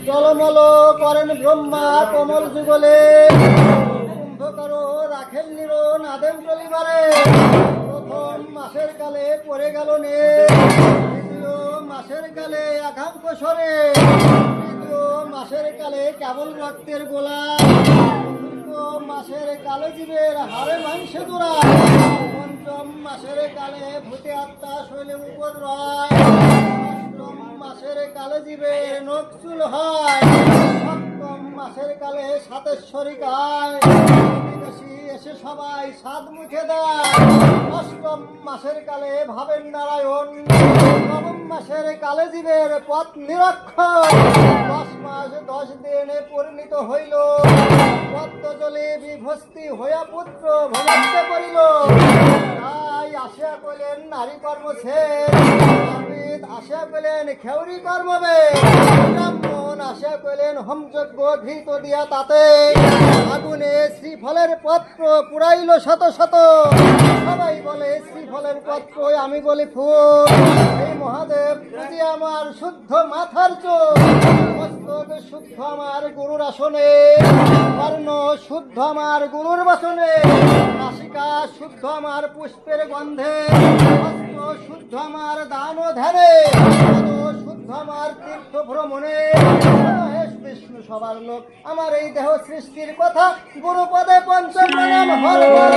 জলমল করেন ব্রহ্মা কমল যুগলে, কুম্ভকর রাখেন নির নাদেন চলিবারে। প্রথম মাসের কালে পড়ে গেল নে, দ্বিতীয় মাসের কালে আকাঙ্ক্ষ সরে, তৃতীয় মাসের কালে কেবল রক্তের গোলা, চতুর্থ মাসের কালে জীবের হাড়ে মাংসে জোড়া, পঞ্চম মাসের কালে ভূতে আত্মা শৈলে উপদ্রয়, অষ্টম মাসের কালে জীবের নখ চুল হয়, সপ্তম মাসের কালে সাতেশ্বরী গায়, প্রতিবেশী এসে সবাই সাত মুখে দেয়, অষ্টম মাসের কালে ভাবেন নারায়ণ, নবম মাসের কালে জীবের পথ নিরক্ষর, 10 মাস 10 দিনে পরিণত হইল, পদ্মজলে বিভস্তি হইয়া পুত্র ভোগাতে করিল। তাই আসিয়া কইলেন নারী কর্ম ছেদ, নাপিত আসিয়া কইলেন খেউরি কর্মবে, ব্রাহ্মণ আসিয়া কইলেন হোমযজ্ঞ ঘৃত দিয়া তাতে, আগুনে শ্রীফলের পত্র পুরাইল শত শত। সবাই বলে শ্রীফলের পত্র, আমি বলি ফুল। এই মহাদেব যদি আমার শুদ্ধ মাথার চোখ, মস্তক শুদ্ধ আমার গুরুর আসনে, কর্ণ শুদ্ধ আমার গুরুর বাসনে, নাসিকা শুদ্ধ আমার পুষ্পের গন্ধে, হস্ত শুদ্ধ আমার দান ও ধ্যানে, পদ শুদ্ধ আমার তীর্থ ভ্রমণে। মহেশ বিষ্ণু সবার লোক আমার এই দেহ সৃষ্টির কথা, গুরুপদে পঞ্চম প্রণাম হর হর।